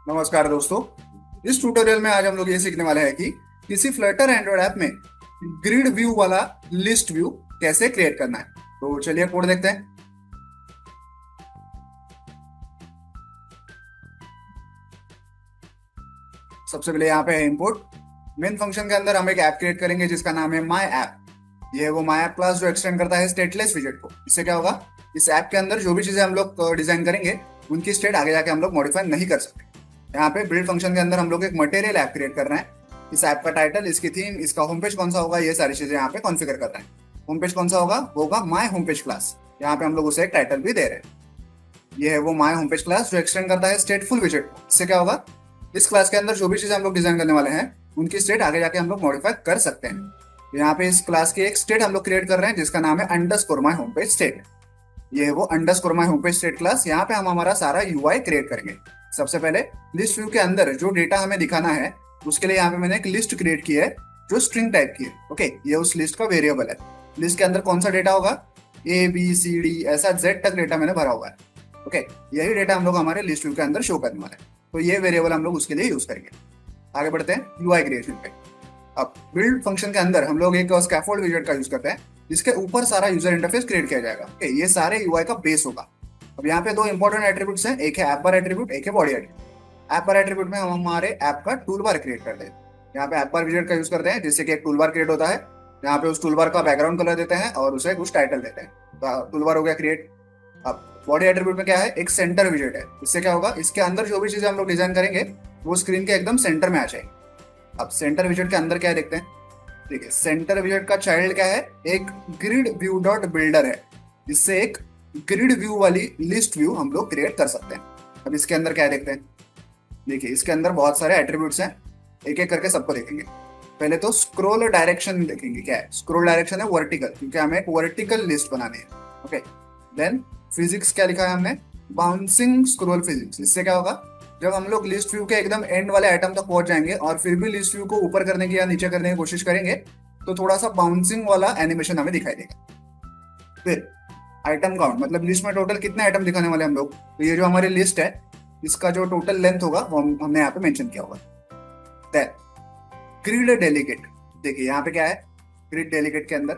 नमस्कार दोस्तों। इस ट्यूटोरियल में आज हम लोग ये सीखने वाले हैं कि किसी फ्लटर एंड्रॉइड ऐप में ग्रिड व्यू वाला लिस्ट व्यू कैसे क्रिएट करना है। तो चलिए कोड देखते हैं। सबसे पहले यहाँ पे है इंपोर्ट। मेन फंक्शन के अंदर हम एक ऐप क्रिएट करेंगे जिसका नाम है माई ऐप। ये है वो माई ऐप क्लास जो एक्सटेंड करता है स्टेटलेस विजेट को। इससे क्या होगा, इस ऐप के अंदर जो भी चीजें हम लोग डिजाइन करेंगे उनकी स्टेट आगे जाके हम लोग मॉडिफाई नहीं कर सकते। यहाँ पे बिल्ड फंक्शन के अंदर हम लोग एक मटेरियल ऐप क्रिएट कर रहे हैं। इस ऐप का टाइटल, इसकी थीम, इसका होम पेज कौन सा होगा, ये सारी चीजें यहाँ पे कॉन्फ़िगर कर रहे हैं। होम पेज कौन सा होगा, वो होगा माई होम पेज क्लास। यहाँ पे हम लोग उसे एक टाइटल भी दे रहे हैं। ये है वो माई होम पेज क्लास जो एक्सटेंड करता है स्टेटफुल विजेट को। इससे क्या होगा, इस क्लास के अंदर जो भी चीजें हम लोग डिजाइन करने वाले हैं उनकी स्टेट आगे जाके हम लोग मॉडिफाई कर सकते हैं। तो यहाँ पे इस क्लास की एक स्टेट हम लोग क्रिएट कर रहे हैं जिसका नाम है underscore my home page state. ये है वो underscore my home page state class. यहाँ पे हम हमारा सारा यूआई क्रिएट करेंगे। सबसे पहले लिस्ट व्यू के अंदर जो डेटा हमें दिखाना है उसके लिए यहाँ पे मैंने एक लिस्ट क्रिएट की है जो स्ट्रिंग टाइप की है। ओके, ये उस लिस्ट का वेरिएबल है। लिस्ट के अंदर कौन सा डेटा होगा, A B C D ऐसा Z तक डेटा मैंने भरा हुआ है। ओके, यही डेटा हम लोग हमारे लिस्ट व्यू के अंदर शो करने वाले हैं। तो ये वेरिएबल हम लोग उसके लिए यूज करेंगे। आगे बढ़ते हैं यूआई क्रिएशन पे। अब बिल्ड फंक्शन के अंदर हम लोग एक स्कैफोल्ड विजेट का यूज करते हैं जिसके ऊपर सारा यूजर इंटरफेस क्रिएट किया जाएगा। ओके, ये सारे यूआई का बेस होगा। अब यहाँ पे दो इंपॉर्टेंट एट्रीब्यूट्स हैं, एक है ऐप बार एट्रीब्यूट, एक है बॉडी एट्रीब्यूट। ऐप बार एट्रीब्यूट में हम हमारे ऐप का टूल बार क्रिएट करते हैं। यहाँ पे ऐप बार विजेट का यूज करते हैं जिससे कि एक टूल बार क्रिएट होता है। यहाँ पे उस टूल बार का बैकग्राउंड कलर देते हैं और उसे कुछ टाइटल देते हैं। तो टूल बार हो गया क्रिएट। अब बॉडी एट्रीब्यूट में क्या है, एक सेंटर विजेट है। इससे क्या होगा, इसके अंदर जो भी चीजें हम लोग डिजाइन करेंगे वो स्क्रीन के एकदम सेंटर में आ जाएगी। अब सेंटर विजेट के अंदर क्या है देखते हैं। ठीक है, सेंटर विजेट का चाइल्ड क्या है, एक ग्रिड व्यू डॉट बिल्डर है। इससे एक ग्रिड व्यू वाली लिस्ट व्यू हम लोग क्रिएट कर सकते हैं। अब इसके अंदर क्या है देखते हैं। देखिए, इसके अंदर बहुत सारे एट्रीब्यूट्स हैं, एक एक करके सबको देखेंगे। पहले तो स्क्रोल डायरेक्शन देखेंगे। क्या है, स्क्रोल डायरेक्शन है वर्टिकल, क्योंकि हमें एक वर्टिकल लिस्ट बनानी है। ओके, देन फिजिक्स क्या लिखा है हमने, बाउंसिंग स्क्रोल फिजिक्स। इससे क्या होगा, जब हम लोग लिस्ट व्यू के एकदम एंड वाले आइटम तक पहुंच जाएंगे और फिर भी लिस्ट व्यू को ऊपर करने की या नीचे करने की कोशिश करेंगे तो थोड़ा सा बाउंसिंग वाला एनिमेशन हमें दिखाई देगा। फिर आइटम काउंट, मतलब लिस्ट में टोटल कितने आइटम दिखाने वाले हम लोग। तो ये जो हमारी लिस्ट है इसका जो टोटल लेंथ होगा वो हमने यहाँ पे मेंशन किया होगा। Then grid delegate. देखिए यहाँ पे क्या है, ग्रिड डेलीगेट के अंदर,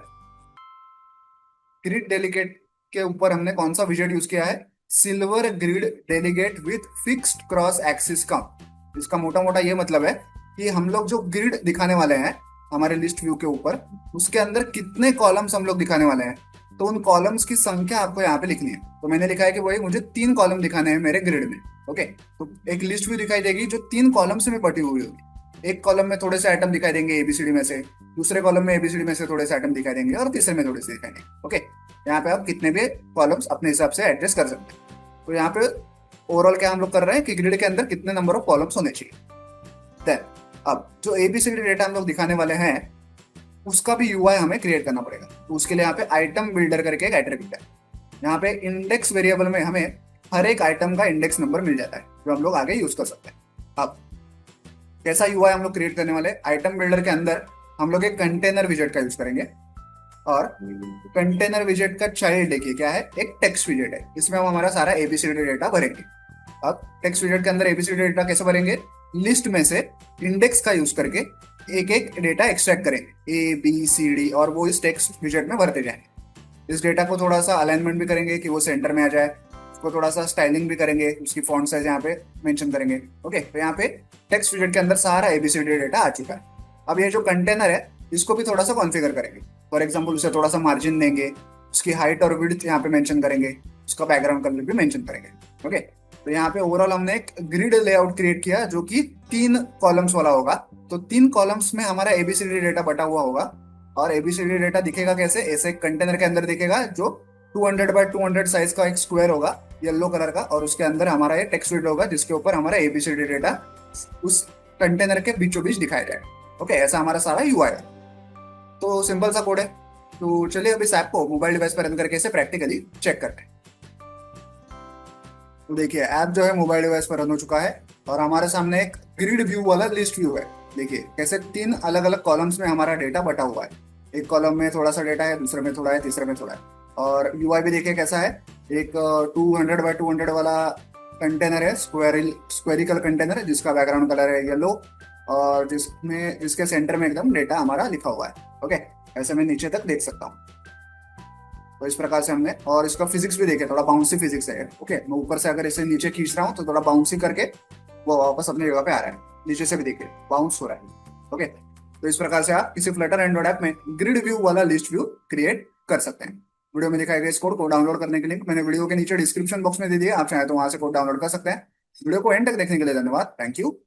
ग्रिड डेलीगेट के ऊपर हमने कौन सा विजेट यूज किया है, silver grid delegate with fixed cross axis count. इसका मोटा मोटा ये मतलब है कि हम लोग जो ग्रिड दिखाने वाले हैं हमारे लिस्ट व्यू के ऊपर, उसके अंदर कितने कॉलम्स हम लोग दिखाने वाले हैं, तो उन कॉलम्स की संख्या आपको यहाँ पे लिखनी है। तो मैंने लिखा है कि वही मुझे 3 कॉलम दिखाने हैं मेरे ग्रिड में। ओके, तो एक लिस्ट व्यू दिखाई देगी जो 3 कॉलम्स में बटी हुई होगी। एक कॉलम में थोड़े से आइटम दिखाई देंगे एबीसीडी में से, दूसरे कॉलम में एबीसीडी में से थोड़े से आइटम दिखाई देंगे और तीसरे में थोड़े से दिखाएंगे। ओके, यहाँ पे आप कितने भी कॉलम्स अपने हिसाब से एडजस्ट कर सकते हैं। तो यहाँ पे ओवरऑल क्या हम लोग कर रहे हैं कि ग्रिड के अंदर कितने नंबर ऑफ कॉलम्स होने चाहिए। देन अब जो एबीसीडी डेटा हम लोग दिखाने वाले हैं उसका भी यूआई हमें क्रिएट करना पड़ेगा। तो उसके लिए यहाँ पे आइटम बिल्डर करके एक एट्रीब्यूट है। यहाँ पे इंडेक्स वेरिएबल में हमें हर एक आइटम का इंडेक्स नंबर मिल जाता है जो हम लोग आगे यूज कर सकते हैं। अब कैसा यूआई हम लोग क्रिएट करने वाले, आइटम बिल्डर के अंदर हम लोग एक कंटेनर विजेट का यूज करेंगे और कंटेनर विजेट का चाइल्ड देखिए क्या है, एक टेक्स्ट विजेट है। इसमें हम हमारा सारा एबीसीडी डेटा भरेंगे। अब टेक्स्ट विजेट के अंदर एबीसीडी डेटा कैसे भरेंगे, लिस्ट में से इंडेक्स का यूज करके एक एक डेटा एक्सट्रैक्ट करेंगे A B C D और वो इस टेक्स्ट विजेट में भरते जाएंगे। इस डेटा को थोड़ा सा अलाइनमेंट भी करेंगे कि वो सेंटर में आ जाए, उसको थोड़ा सा स्टाइलिंग भी करेंगे, उसकी फॉन्ट साइज यहाँ पे मेंशन करेंगे। ओके, तो यहाँ पे टेक्स्ट विजेट के अंदर सारा एबीसीडी डेटा आ चुका है। अब ये जो कंटेनर है इसको भी थोड़ा सा कॉन्फ़िगर करेंगे। फॉर एग्जांपल उसे थोड़ा सा मार्जिन देंगे, उसकी हाइट और विड्थ यहाँ पे मेंशन करेंगे, उसका बैकग्राउंड कलर भी मेंशन करेंगे। ओके, तो यहाँ पे ओवरऑल हमने एक ग्रिड लेआउट क्रिएट किया जो कि 3 कॉलम्स वाला होगा। तो 3 कॉलम्स में हमारा एबीसीडी डेटा बटा हुआ होगा और एबीसीडी डेटा दिखेगा कैसे, ऐसे कंटेनर के अंदर दिखेगा जो 200 बाय 200 साइज का एक स्क्वायर होगा येलो कलर का, और उसके अंदर हमारा ये टेक्स्ट फील्ड होगा जिसके ऊपर हमारा एबीसीडी डेटा उस कंटेनर के बीचों बीच दिखाया जाए। ओके, ऐसा हमारा सारा यूआई है। तो सिंपल सा कोड है। तो चलिए अब इस ऐप को मोबाइल डिवाइस पर रन करके इसे प्रैक्टिकली चेक करते हैं। तो देखिए ऐप जो है मोबाइल डिवाइस पर रन हो चुका है और हमारे सामने एक ग्रिड व्यू वाला लिस्ट व्यू है। देखिए कैसे 3 अलग अलग कॉलम्स में हमारा डेटा बटा हुआ है। एक कॉलम में थोड़ा सा डेटा है, दूसरे में थोड़ा है, तीसरे में थोड़ा है। और यूआई भी देखिए कैसा है, एक 200 बाय 200 वाला कंटेनर है, स्क्वेरिकल कंटेनर है जिसका बैकग्राउंड कलर है येलो, और जिसके सेंटर में एकदम डेटा हमारा लिखा हुआ है। ओके, ऐसे मैं नीचे तक देख सकता हूँ। तो इस प्रकार से हमने, और इसका फिजिक्स भी देखे, थोड़ा बाउंसी फिजिक्स है। ओके, मैं ऊपर से अगर इसे नीचे खींच रहा हूँ तो थोड़ा बाउंसी करके वो वापस अपनी जगह पे आ रहा है। नीचे से भी देखिए बाउंस हो रहा है। ओके, तो इस प्रकार से आप किसी फ्लटर एंड्रॉइड ऐप में ग्रिड व्यू वाला लिस्ट व्यू क्रिएट कर सकते हैं। वीडियो में दिखाए गए इस कोड को डाउनलोड करने के लिंक मैंने वीडियो के नीचे डिस्क्रिप्शन बॉक्स में दे दिया, आप चाहे तो वहां से कोड डाउनलोड कर सकते हैं। वीडियो को एंड तक देखने के लिए धन्यवाद। Thank you.